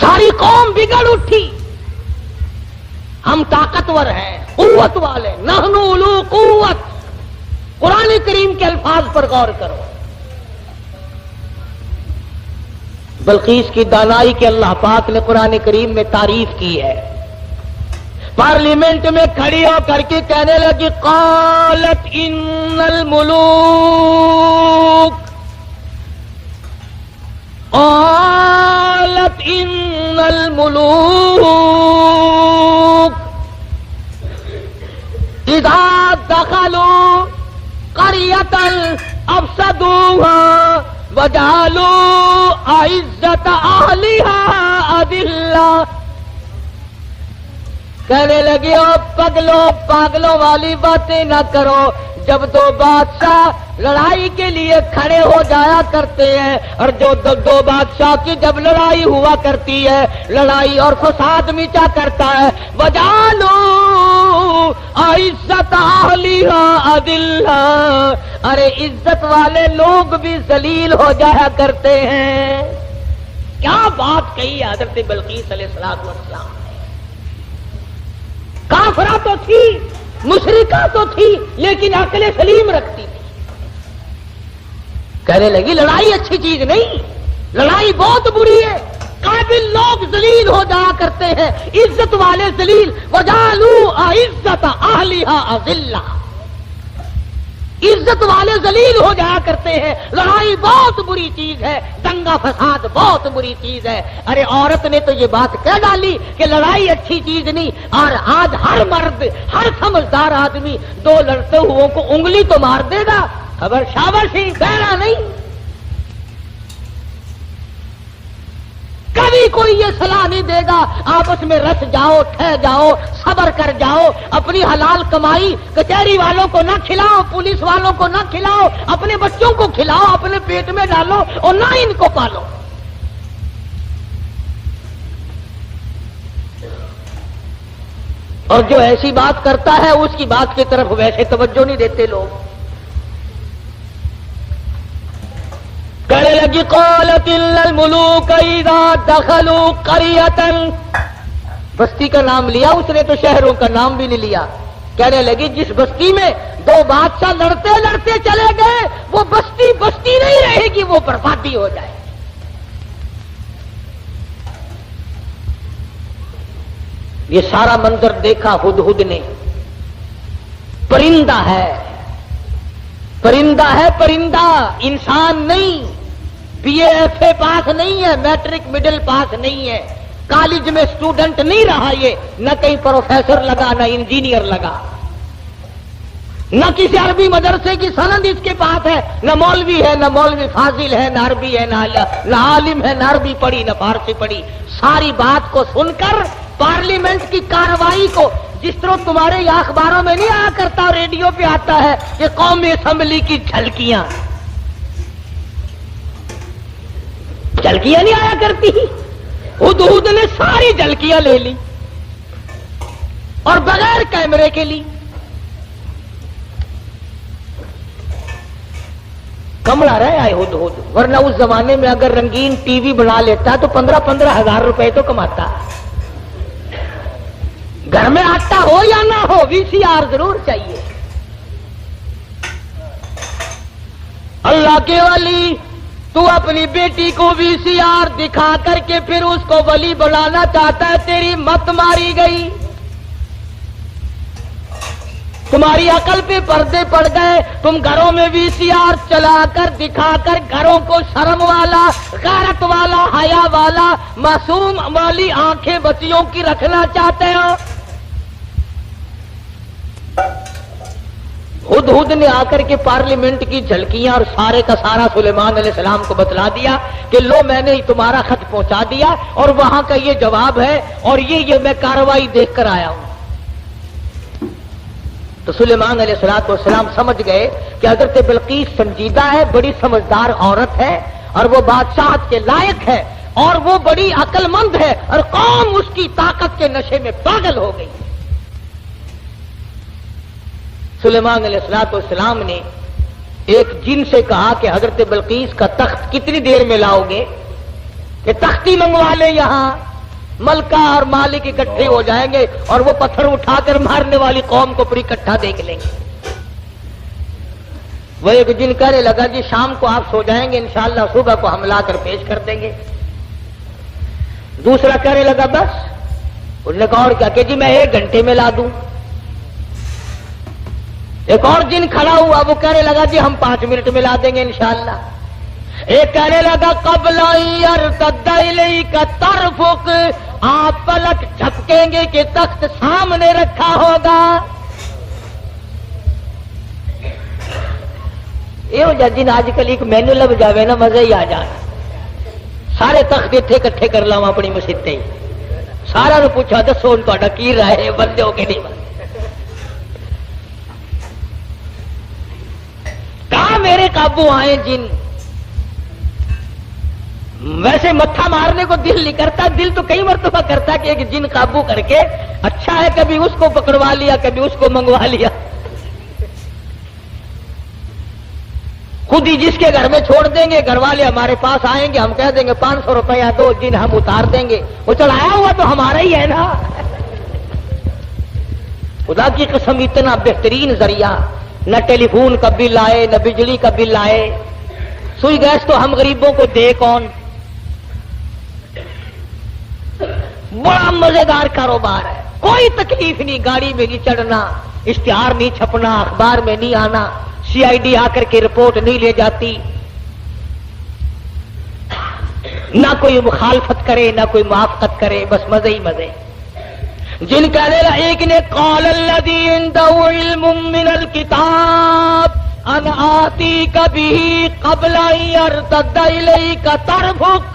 Speaker 1: ساری قوم بگڑ اٹھی، ہم طاقتور ہیں، قوت والے، نحنو اولو قوت۔ قرآن کریم کے الفاظ پر غور کرو۔ بلقیس کی دانائی کے اللہ پاک نے قرآن کریم میں تعریف کی ہے۔ پارلیمنٹ میں کھڑی ہو کر کے کہنے لگی، قالت ان الملوک، قالت ان الملوک اذا دخلوا قرية افسدوها وجعلوا اعزة اهلها اذلة۔ کہنے لگی، او پاگلوں والی باتیں نہ کرو۔ جب 2 بادشاہ لڑائی کے لیے کھڑے ہو جایا کرتے ہیں، اور جو 2 بادشاہ کی جب لڑائی ہوا کرتی ہے، لڑائی اور فساد مچا کرتا ہے، وَجَعَلُوا عِزَّتَ أَهْلِهَا أَذِلَّةً، ارے عزت والے لوگ بھی ذلیل ہو جایا کرتے ہیں۔ کیا بات کہی حضرت بلقیس علیہ السلام۔ کافرہ تو تھی، مشرکہ تو تھی، لیکن عقل سلیم رکھتی تھی۔ کہنے لگی لڑائی اچھی چیز نہیں، لڑائی بہت بری ہے، قابل لوگ ذلیل ہو جایا کرتے ہیں، عزت والے ذلیل۔ وَجَعَلُوا أَعِزَّةَ أَهْلِهَا أَذِلَّةً، عزت والے ذلیل ہو جایا کرتے ہیں۔ لڑائی بہت بری چیز ہے، دنگا فساد بہت بری چیز ہے۔ ارے عورت نے تو یہ بات کہہ ڈالی کہ لڑائی اچھی چیز نہیں، اور آج ہر مرد، ہر سمجھدار آدمی 2 لڑتے ہوئوں کو انگلی تو مار دے گا، خبر شابش ہی، بہرا نہیں۔ کبھی کوئی یہ صلاح نہیں دے گا آپس میں رس جاؤ، ٹھہ جاؤ، صبر کر جاؤ، اپنی حلال کمائی کچہری والوں کو نہ کھلاؤ، پولیس والوں کو نہ کھلاؤ، اپنے بچوں کو کھلاؤ، اپنے پیٹ میں ڈالو اور نہ ان کو پالو۔ اور جو ایسی بات کرتا ہے اس کی بات کی طرف ویسے توجہ نہیں دیتے لوگ۔ کہنے لگی، قالت ان الملوک اذا دخلوا قرية، بستی کا نام لیا اس نے، تو شہروں کا نام بھی نہیں لیا۔ کہنے لگی جس بستی میں 2 بادشاہ لڑتے لڑتے چلے گئے، وہ بستی بستی نہیں رہے گی، وہ بربادی ہو جائے۔ یہ سارا منظر دیکھا ہدہد نے، پرندہ ہے، پرندہ ہے پرندہ، انسان نہیں. بی اے ایف اے پاس نہیں ہے، میٹرک مڈل پاس نہیں ہے، کالج میں اسٹوڈنٹ نہیں رہا، یہ نہ کہیں پروفیسر لگا نہ انجینئر لگا، نہ کسی عربی مدرسے کی سند اس کے پاس ہے، نہ مولوی ہے، نہ مولوی فاضل ہے، نہ عربی ہے، نہ عالم ہے، نہ عربی پڑھی نہ فارسی پڑھی. ساری بات کو سن کر پارلیمنٹ کی کارروائی کو، جس طرح تمہارے یا اخباروں میں نہیں آیا کرتا، ریڈیو پہ آتا ہے کہ قومی اسمبلی کی جھلکیاں نہیں آیا کرتی. ہدہد نے ساری جھلکیاں لے لی اور بغیر کیمرے کے لی. کمڑا رہے آئے ہدہد، ورنہ اس زمانے میں اگر رنگین ٹی وی بنا لیتا تو 15-15 ہزار روپے تو کماتا. گھر میں آتا ہو یا نہ ہو، وی سی آر ضرور چاہیے. اللہ کے ولی، تو اپنی بیٹی کو وی سی آر دکھا کر کے پھر اس کو ولی بنانا چاہتا ہے، تیری مت ماری گئی. تمہاری عقل پہ پردے پڑ گئے. تم گھروں میں وی سی آر چلا کر دکھا کر گھروں کو شرم والا، غیرت والا، حیا والا، معصوم والی آنکھیں بچیوں کی رکھنا چاہتے ہو. ہدہد نے آ کر کے پارلیمنٹ کی جھلکیاں اور سارے کا سارا سلیمان علیہ السلام کو بتلا دیا کہ لو میں نے تمہارا خط پہنچا دیا اور وہاں کا یہ جواب ہے اور یہ میں کارروائی دیکھ کر آیا ہوں. تو سلیمان علیہ السلام سمجھ گئے کہ حضرت بلقیس سنجیدہ ہے، بڑی سمجھدار عورت ہے اور وہ بادشاہت کے لائق ہے اور وہ بڑی عقل مند ہے اور قوم اس کی طاقت کے نشے میں پاگل ہو گئی. سلیمان علیہ السلام نے ایک جن سے کہا کہ حضرت بلقیس کا تخت کتنی دیر میں لاؤ گے، کہ تختی منگوا لے، یہاں ملکہ اور مالک اکٹھے ہو جائیں گے اور وہ پتھر اٹھا کر مارنے والی قوم کو پوری اکٹھا دیکھ لیں گے. وہ ایک جن کہنے لگا جی شام کو آپ سو جائیں گے، انشاءاللہ صبح کو ہم لا کر پیش کر دیں گے. دوسرا کہنے لگا بس. انہوں نے کہا اور کیا کہ جی میں 1 گھنٹے میں لا دوں. ایک اور جن کھڑا ہوا، وہ کہنے لگا جی ہم 5 منٹ میں لا دیں گے انشاءاللہ. ایک کہنے لگا قبل یرتد الیک طرفک، آپ پلک جھپکیں گے کہ تخت سامنے رکھا ہوگا. یہ ہو جا جن آج کل ایک مینو لب جاوے نا مزہ ہی آ جائے. سارے تخت اتنے کٹھے کر لاوا اپنی مسیطے ہی، سارا نو پوچھا دسو ہوں تا کی رائے، بندے ہو کہ نہیں بندے. کہاں میرے قابو آئے جن. ویسے متھا مارنے کو دل نہیں کرتا، دل تو کئی مرتبہ کرتا ہے کہ ایک جن قابو کر کے اچھا ہے کبھی اس کو پکڑوا لیا کبھی اس کو منگوا لیا. خود ہی جس کے گھر میں چھوڑ دیں گے، گھر والے ہمارے پاس آئیں گے، ہم کہہ دیں گے 500 روپیہ دو، جن ہم اتار دیں گے. وہ چڑھایا ہوا تو ہمارا ہی ہے نا. خدا کی قسم اتنا بہترین ذریعہ، نہ ٹیلی فون کا بل آئے نہ بجلی کا بل آئے. سوئی گیس تو ہم غریبوں کو دے کون. بڑا مزیدار کاروبار ہے، کوئی تکلیف نہیں، گاڑی میں نہیں چڑھنا، اشتہار نہیں چھپنا، اخبار میں نہیں آنا، سی آئی ڈی آ کر کے رپورٹ نہیں لے جاتی، نہ کوئی مخالفت کرے نہ کوئی موافقت کرے، بس مزے ہی مزے. جن کہنے لگا ایک نے قال الذی عنده علم من الکتاب ان آتیک به قبل ان یرتد الیک طرفک.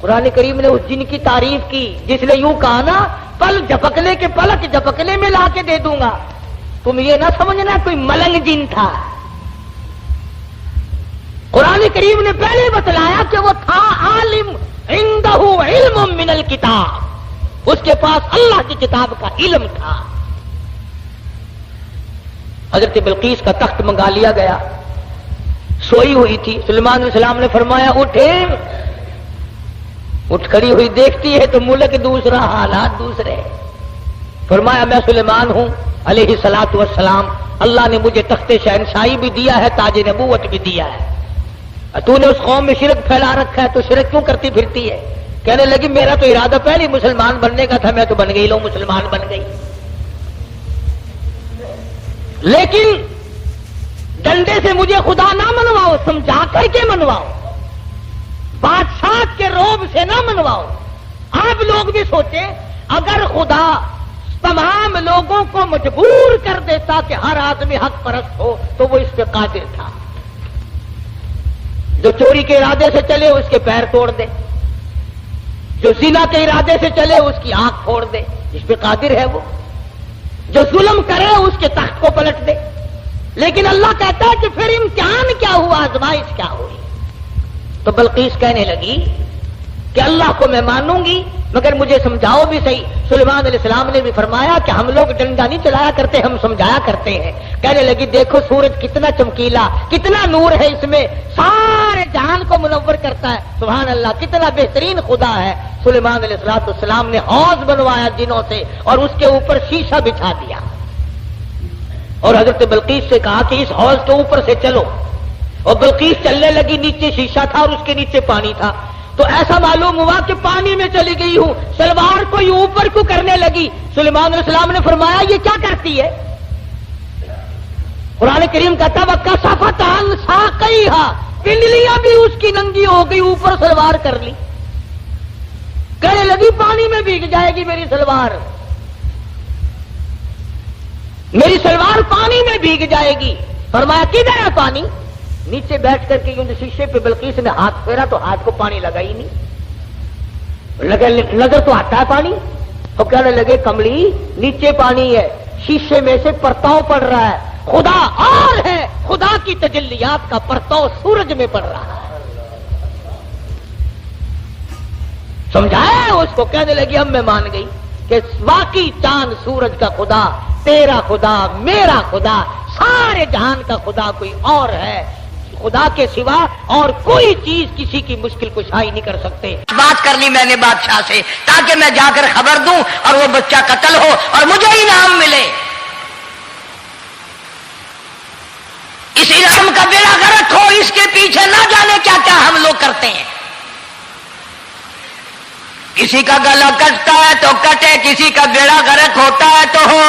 Speaker 1: قرآن کریم نے اس جن کی تعریف کی جس نے یوں کہا نا پل جھپکنے کے پلک جھپکنے میں لا کے دے دوں گا. تم یہ نہ سمجھنا کوئی ملنگ جن تھا. قرآن کریم نے پہلے بتلایا کہ وہ تھا عالم، عنده علم من الکتاب، اس کے پاس اللہ کی کتاب کا علم تھا. حضرت بلقیس کا تخت منگا لیا گیا، سوئی ہوئی تھی. سلیمان علیہ السلام نے فرمایا اٹھے. اٹھ کھڑی ہوئی دیکھتی ہے تو ملک دوسرا، حالات دوسرے. فرمایا میں سلیمان ہوں علیہ الصلوۃ والسلام، اللہ نے مجھے تخت شہنشاہی بھی دیا ہے، تاج نبوت بھی دیا ہے. تو نے اس قوم میں شرک پھیلا رکھا ہے، تو شرک کیوں کرتی پھرتی ہے؟ کہنے لگی میرا تو ارادہ پہلے مسلمان بننے کا تھا، میں تو بن گئی، لو مسلمان بن گئی. لیکن ڈنڈے سے مجھے خدا نہ منواؤ، سمجھا کر کے منواؤ، بادشاہ کے روب سے نہ منواؤ۔ آپ لوگ بھی سوچیں، اگر خدا تمام لوگوں کو مجبور کر دیتا کہ ہر آدمی حق پرست ہو تو وہ اس پہ قادر تھا۔ جو چوری کے ارادے سے چلے اس کے پیر توڑ دے، جو زنا کے ارادے سے چلے اس کی آنکھ پھوڑ دے، اس پہ قادر ہے وہ۔ جو ظلم کرے اس کے تخت کو پلٹ دے۔ لیکن اللہ کہتا ہے کہ پھر امتحان کیا ہوا، آزمائش کیا ہوئی؟ تو بلقیس کہنے لگی کہ اللہ کو میں مانوں گی مگر مجھے سمجھاؤ بھی صحیح۔ سلیمان علیہ السلام نے بھی فرمایا کہ ہم لوگ ڈنڈا نہیں چلایا کرتے، ہم سمجھایا کرتے ہیں۔ کہنے لگی دیکھو سورج کتنا چمکیلا، کتنا نور ہے اس میں، سارے جہان کو منور کرتا ہے، سبحان اللہ، کتنا بہترین خدا ہے۔ سلیمان علیہ السلام نے حوض بنوایا جنوں سے اور اس کے اوپر شیشہ بچھا دیا اور حضرت بلقیس سے کہا کہ اس حوض کے اوپر سے چلو، اور بلقیس چلنے لگی، نیچے شیشہ تھا اور اس کے نیچے پانی تھا۔ تو ایسا معلوم ہوا کہ پانی میں چلی گئی ہوں، سلوار کو یہ اوپر کو کرنے لگی۔ سلیمان علیہ السلام نے فرمایا یہ کیا کرتی ہے؟ قرآن کریم کہتا وَكَشَفَتْ سَاقَيْهَا، پنڈلیاں بھی اس کی ننگی ہو گئی، اوپر سلوار کر لی۔ کہنے لگی پانی میں بھیگ جائے گی میری سلوار، میری سلوار پانی میں بھیگ جائے گی۔ فرمایا کدھر ہے پانی؟ نیچے بیٹھ کر کے شیشے پہ بلقیس نے ہاتھ پھیرا تو ہاتھ کو پانی لگا ہی نہیں، نظر تو آتا ہے پانی۔ تو کہنے لگے کملی نیچے پانی ہے، شیشے میں سے پرتاؤ پڑ رہا ہے، خدا اور ہے، خدا کی تجلیات کا پرتاؤ سورج میں پڑ رہا ہے۔ سمجھایا اس کو، کہنے لگی اب میں مان گئی کہ واقعی چاند سورج کا خدا، تیرا خدا، میرا خدا، سارے جہان کا خدا کوئی اور ہے، خدا کے سوا اور کوئی چیز کسی کی مشکل کشائی نہیں کر سکتے۔
Speaker 3: بات کر لی میں نے بادشاہ سے تاکہ میں جا کر خبر دوں اور وہ بچہ قتل ہو اور مجھے انعام ملے۔ اس انعام کا بیڑا غرق ہو، اس کے پیچھے نہ جانے کیا کیا ہم لوگ کرتے ہیں۔ کسی کا گلا کٹتا ہے تو کٹے، کسی کا بیڑا غرق ہوتا ہے تو ہو،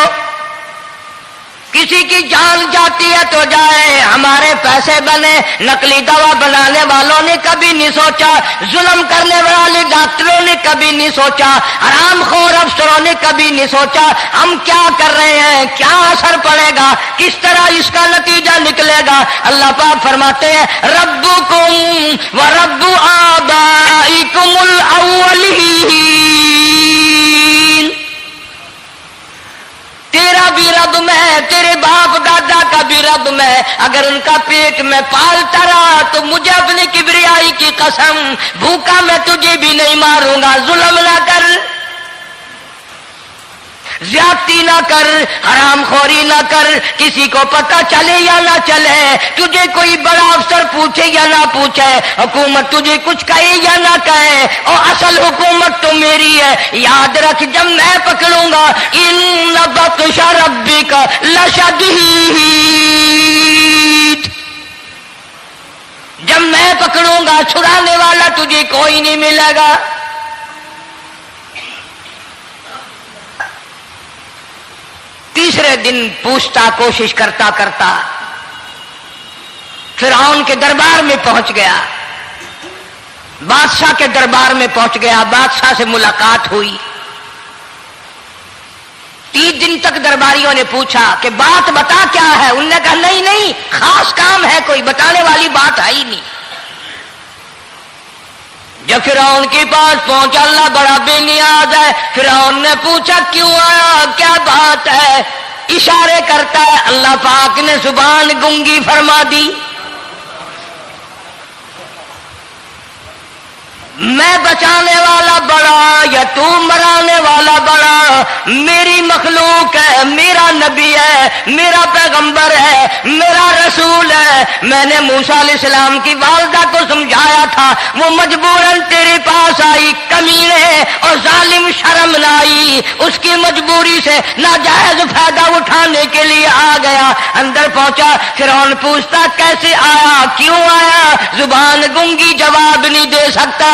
Speaker 3: کسی کی جان جاتی ہے تو جائے، ہمارے پیسے بنے۔ نقلی دوا بنانے والوں نے کبھی نہیں سوچا، ظلم کرنے والے ڈاکٹروں نے کبھی نہیں سوچا، حرام خور افسروں نے کبھی نہیں سوچا ہم کیا کر رہے ہیں، کیا اثر پڑے گا، کس طرح اس کا نتیجہ نکلے گا۔ اللہ پاک فرماتے ہیں ربکم و رب آبائکم الاولین، تیرا بھی رب میں، تیرے باپ دادا کا بھی رب میں، اگر ان کا پیٹ میں پالتا رہا تو مجھے اپنی کبریائی کی قسم، بھوکا میں تجھے بھی نہیں ماروں گا۔ ظلم نہ کر، زیادتی نہ کر، حرام خوری نہ کر، کسی کو پتہ چلے یا نہ چلے، تجھے کوئی بڑا افسر پوچھے یا نہ پوچھے، حکومت تجھے کچھ کہے یا نہ کہے، اور اصل حکومت تو میری ہے۔ یاد رکھ جب میں پکڑوں گا ان بطش ربک لشدید، جب میں پکڑوں گا چھڑانے والا تجھے کوئی نہیں ملے گا۔ تیسرے دن پوچھتا، کوشش کرتا کرتا فرعون کے دربار میں پہنچ گیا، بادشاہ کے دربار میں پہنچ گیا، بادشاہ سے ملاقات ہوئی۔ 3 دن تک درباریوں نے پوچھا کہ بات بتا کیا ہے، انہوں نے کہا نہیں نہیں خاص کام ہے، کوئی بتانے والی بات ہے ہی نہیں۔ جب فرعون کے پاس پہنچا، اللہ بڑا بے نیاز ہے، فرعون نے پوچھا کیوں آیا، کیا بات ہے، اشارے کرتا ہے، اللہ پاک نے زبان گنگی فرما دی۔ میں بچانے والا بڑا یا تو مرانے والا بڑا، میری مخلوق ہے، میرا نبی ہے، میرا پیغمبر ہے، میرا رسول ہے۔ میں نے موسیٰ علیہ السلام کی والدہ کو سمجھایا تھا، وہ مجبوراً تیرے پاس آئی، کمینے اور ظالم شرم نہ آئی، اس کی مجبوری سے ناجائز فائدہ اٹھانے کے لیے آ گیا۔ اندر پہنچا، فرعون پوچھتا کیسے آیا، کیوں آیا، زبان گنگی جواب نہیں دے سکتا۔